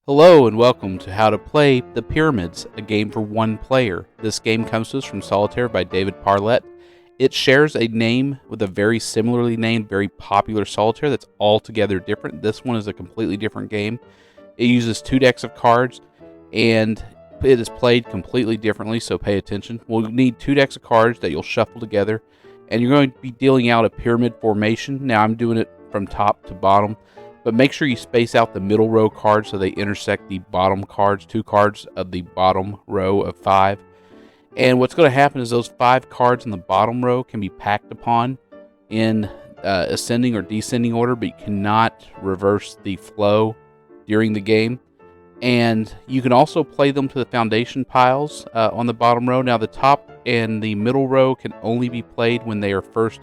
Hello and welcome to How to Play the Pyramids, a game for one player. This game comes to us from Solitaire by David Parlett. It shares a name with a very similarly named, very popular Solitaire that's altogether different. This one is a completely different game. It uses two decks of cards and it is played completely differently, so pay attention. We'll need two decks of cards that you'll shuffle together, and you're going to be dealing out a pyramid formation. Now I'm doing it from top to bottom, but make sure you space out the middle row cards so they intersect the bottom cards, two cards of the bottom row of 5. And what's going to happen is those 5 cards in the bottom row can be packed upon in ascending or descending order, but you cannot reverse the flow during the game. And you can also play them to the foundation piles on the bottom row. Now the top and the middle row can only be played when they are first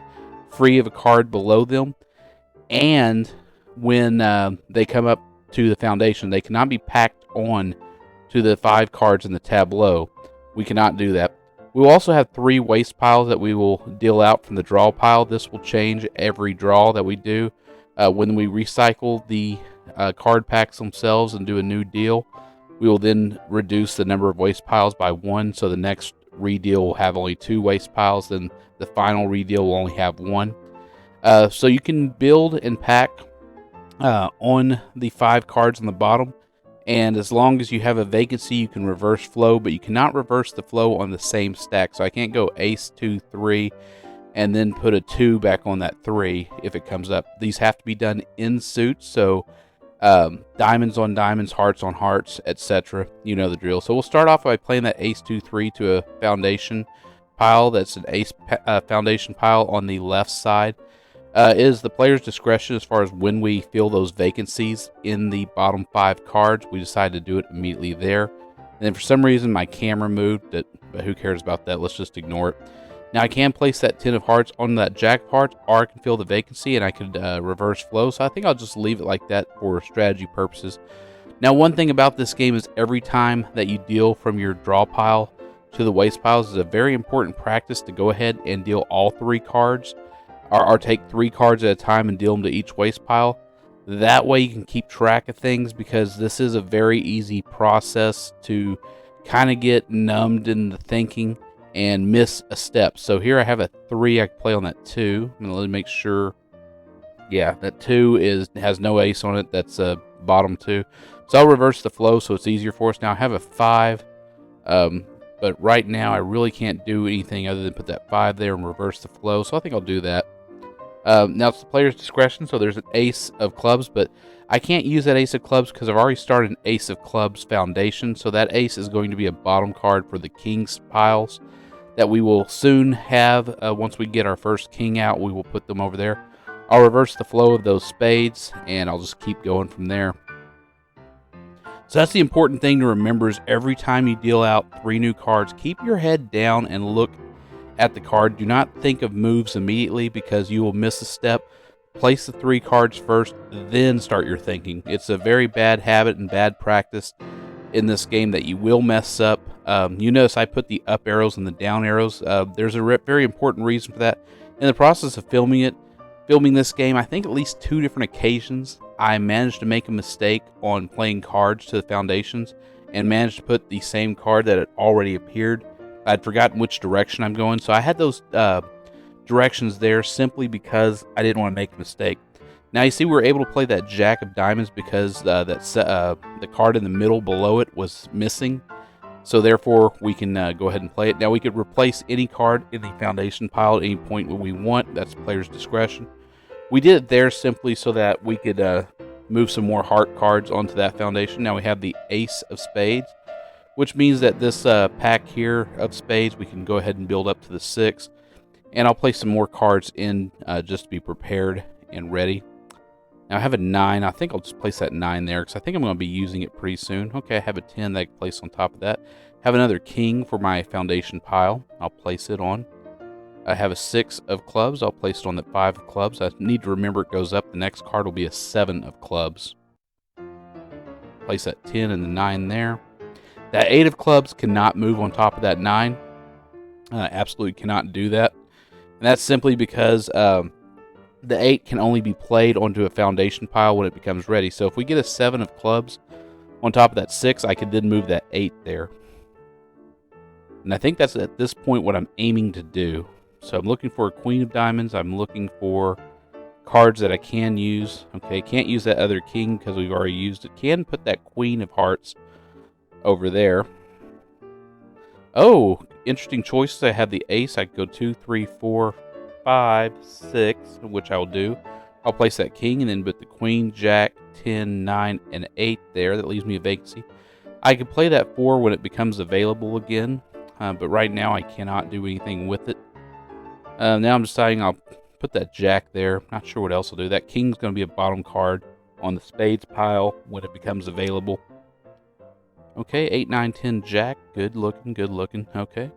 free of a card below them, and when they come up to the foundation. They cannot be packed on to the 5 cards in the tableau. We cannot do that. We will also have 3 waste piles that we will deal out from the draw pile. This will change every draw that we do. When we recycle the card packs themselves and do a new deal, we will then reduce the number of waste piles by 1, so the next redeal will have only 2 waste piles, then the final redeal will only have 1. So you can build and pack on the 5 cards on the bottom, and as long as you have a vacancy, you can reverse flow, but you cannot reverse the flow on the same stack. So I can't go ace 2 3 and then put a 2 back on that 3 if it comes up. These have to be done in suits, so diamonds on diamonds, hearts on hearts, etc. You know the drill. So we'll start off by playing that ace 2 3 to a foundation pile. That's an ace foundation pile on the left side. It is the player's discretion as far as when we fill those vacancies in the bottom 5 cards. We decided to do it immediately there. And then for some reason my camera moved, but who cares about that? Let's just ignore it. Now I can place that 10 of hearts on that jack of hearts, or I can fill the vacancy and I could reverse flow. So I think I'll just leave it like that for strategy purposes. Now one thing about this game is every time that you deal from your draw pile to the waste piles is a very important practice to go ahead and deal all 3 cards. Or take 3 cards at a time and deal them to each waste pile. That way you can keep track of things, because this is a very easy process to kind of get numbed in the thinking and miss a step. So here I have a 3 I can play on that 2. I'm going to make sure. Yeah, that 2 has no ace on it. That's a bottom 2. So I'll reverse the flow so it's easier for us. Now I have a 5. But right now I really can't do anything other than put that 5 there and reverse the flow. So I think I'll do that. Now it's the player's discretion, so there's an ace of clubs, but I can't use that ace of clubs because I've already started an ace of clubs foundation, so that ace is going to be a bottom card for the king's piles that we will soon have. Once we get our first king out, we will put them over there. I'll reverse the flow of those spades, and I'll just keep going from there. So that's the important thing to remember, is every time you deal out 3 new cards, keep your head down and look at the card. Do not think of moves immediately, because you will miss a step. Place the 3 cards first, then start your thinking. It's a very bad habit and bad practice in this game that you will mess up. You notice I put the up arrows and the down arrows. There's a very important reason for that. In the process of filming this game, I think at least 2 different occasions, I managed to make a mistake on playing cards to the foundations and managed to put the same card that had already appeared. I'd forgotten which direction I'm going, so I had those directions there simply because I didn't want to make a mistake. Now you see we're able to play that jack of diamonds because the card in the middle below it was missing, so therefore we can go ahead and play it. Now we could replace any card in the foundation pile at any point when we want. That's player's discretion. We did it there simply so that we could move some more heart cards onto that foundation. Now we have the ace of spades, which means that this pack here of spades, we can go ahead and build up to the 6. And I'll place some more cards in just to be prepared and ready. Now I have a 9. I think I'll just place that 9 there, because I think I'm going to be using it pretty soon. Okay, I have a 10 that I can place on top of that. Have another king for my foundation pile. I'll place it on. I have a 6 of clubs. I'll place it on the 5 of clubs. I need to remember it goes up. The next card will be a 7 of clubs. Place that 10 and the 9 there. That 8 of clubs cannot move on top of that 9. Absolutely cannot do that. And that's simply because the 8 can only be played onto a foundation pile when it becomes ready. So if we get a 7 of clubs, On top of that 6, I could then move that 8 there. And I think that's at this point what I'm aiming to do. So I'm looking for a queen of diamonds. I'm looking for cards that I can use. Okay, can't use that other king because we've already used it. Can put that queen of hearts over there. Oh, interesting choices. I have the ace. I could go 2, 3, 4, 5, 6, which I will do. I'll place that king and then put the queen, jack, 10, 9, and 8 there. That leaves me a vacancy. I could play that 4 when it becomes available again, but right now I cannot do anything with it. Now I'm deciding I'll put that jack there. Not sure what else I'll do. That king's going to be a bottom card on the spades pile when it becomes available. Okay, 8, 9, 10, jack. Good looking, good looking. Okay.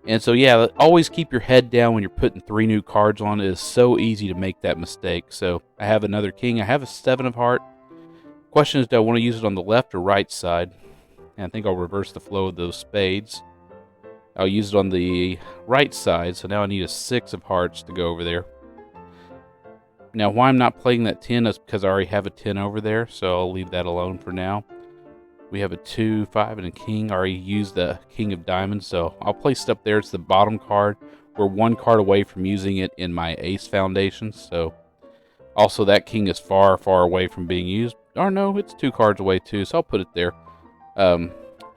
And so, yeah, always keep your head down when you're putting 3 new cards on. It is so easy to make that mistake. So I have another king. I have a 7 of heart. Question is, do I want to use it on the left or right side? And I think I'll reverse the flow of those spades. I'll use it on the right side, so now I need a 6 of hearts to go over there. Now, why I'm not playing that 10 is because I already have a 10 over there, so I'll leave that alone for now. We have a 2, 5, and a king. I already used the king of diamonds, so I'll place it up there. It's the bottom card. We're 1 card away from using it in my ace foundation, so also that king is far, far away from being used. Or no, it's 2 cards away too, so I'll put it there.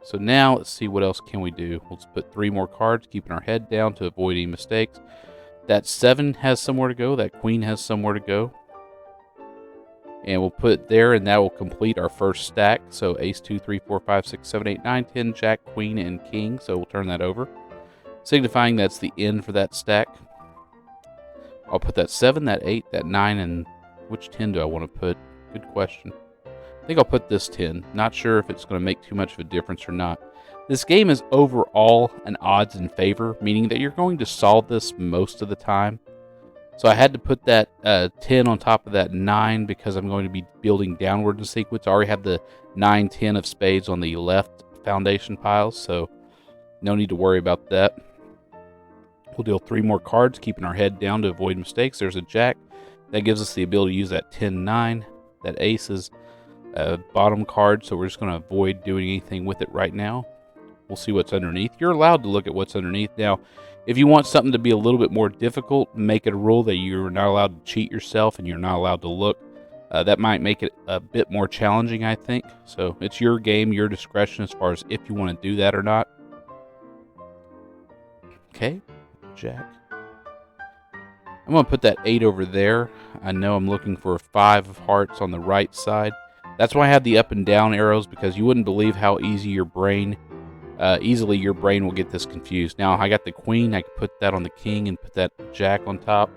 So now, let's see what else can we do. Let's put 3 more cards, keeping our head down to avoid any mistakes. That 7 has somewhere to go. That queen has somewhere to go. And we'll put it there, and that will complete our first stack. So ace, 2, 3, 4, 5, 6, 7, 8, 9, 10, jack, queen, and king. So we'll turn that over, signifying that's the end for that stack. I'll put that 7, that 8, that 9, and which 10 do I want to put? Good question. I think I'll put this 10. Not sure if it's going to make too much of a difference or not. This game is overall an odds in favor, meaning that you're going to solve this most of the time. So I had to put that 10 on top of that 9 because I'm going to be building downward in sequence. I already have the 9, 10 of spades on the left foundation piles, so no need to worry about that. We'll deal 3 more cards, keeping our head down to avoid mistakes. There's a jack. That gives us the ability to use that 10, 9. That ace is bottom card, so we're just going to avoid doing anything with it right now. We'll see what's underneath. You're allowed to look at what's underneath. Now, if you want something to be a little bit more difficult, make it a rule that you're not allowed to cheat yourself and you're not allowed to look. That might make it a bit more challenging, I think. So it's your game, your discretion as far as if you want to do that or not. Okay, jack. I'm going to put that 8 over there. I know I'm looking for a 5 of hearts on the right side. That's why I have the up and down arrows, because you wouldn't believe how easily your brain will get this confused. Now, I got the queen. I can put that on the king and put that jack on top.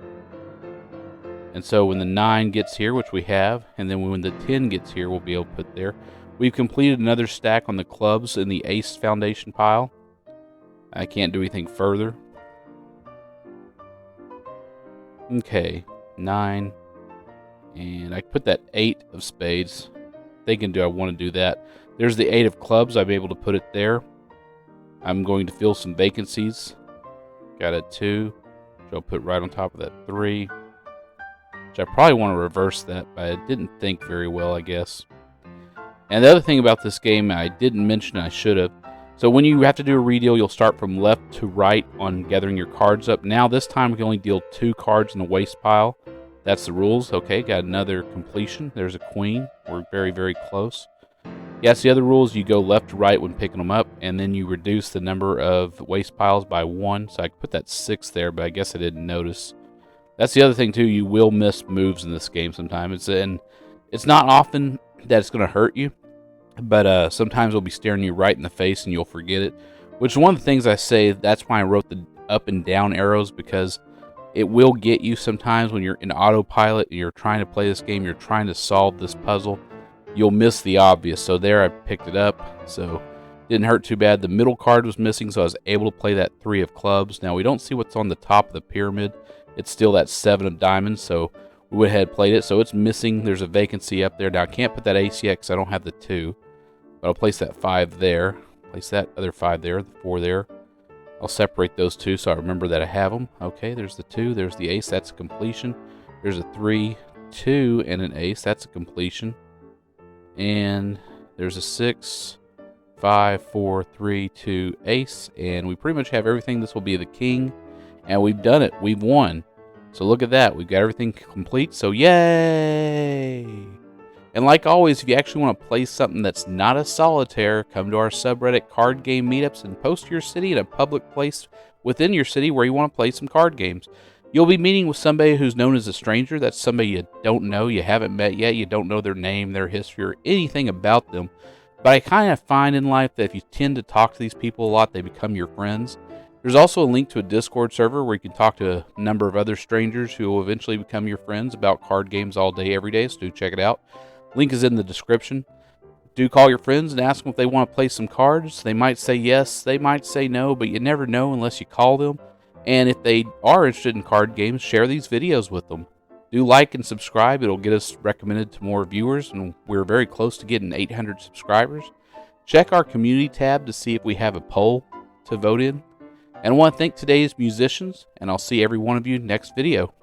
And so when the 9 gets here, which we have, and then when the 10 gets here, we'll be able to put there. We've completed another stack on the clubs in the ace foundation pile. I can't do anything further. Okay, 9. And I put that 8 of spades. Thinking, do I want to do that? There's the 8 of clubs. I'm able to put it there. I'm going to fill some vacancies. Got a 2, which I'll put right on top of that 3. Which I probably want to reverse that, but I didn't think very well, I guess. And the other thing about this game I didn't mention, I should have. So when you have to do a redeal, you'll start from left to right on gathering your cards up. Now this time we can only deal 2 cards in the waste pile. That's the rules. Okay, got another completion. There's a queen. We're very, very close. Yes, the other rules, you go left to right when picking them up, and then you reduce the number of waste piles by 1. So I could put that 6 there, but I guess I didn't notice. That's the other thing, too. You will miss moves in this game sometimes. It's not often that it's going to hurt you, but sometimes it'll be staring you right in the face and you'll forget it. Which is one of the things I say, that's why I wrote the up and down arrows, because it will get you sometimes when you're in autopilot and you're trying to play this game, you're trying to solve this puzzle. You'll miss the obvious. So there I picked it up, so didn't hurt too bad. The middle card was missing, so I was able to play that 3 of clubs. Now we don't see what's on the top of the pyramid. It's still that 7 of diamonds, so we went ahead and played it. So it's missing. There's a vacancy up there. Now I can't put that ace yet because I don't have the 2, but I'll place that 5 there. Place that other 5 there, the 4 there. I'll separate those 2 so I remember that I have them. Okay, there's the 2, there's the ace, that's a completion. There's a 3, 2, and an ace, that's a completion. And there's a 6, 5, 4, 3, 2, ace. And we pretty much have everything. This will be the king. And we've done it. We've won. So look at that. We've got everything complete. So yay! And like always, if you actually want to play something that's not a solitaire, come to our subreddit card game meetups and post your city in a public place within your city where you want to play some card games. You'll be meeting with somebody who's known as a stranger. That's somebody you don't know, you haven't met yet, you don't know their name, their history, or anything about them. But I kind of find in life that if you tend to talk to these people a lot, they become your friends. There's also a link to a Discord server where you can talk to a number of other strangers who will eventually become your friends about card games all day, every day, so do check it out. Link is in the description. Do call your friends and ask them if they want to play some cards. They might say yes, they might say no, but you never know unless you call them. And if they are interested in card games, share these videos with them. Do like and subscribe. It'll get us recommended to more viewers, and we're very close to getting 800 subscribers. Check our community tab to see if we have a poll to vote in. And I want to thank today's musicians, and I'll see every one of you next video.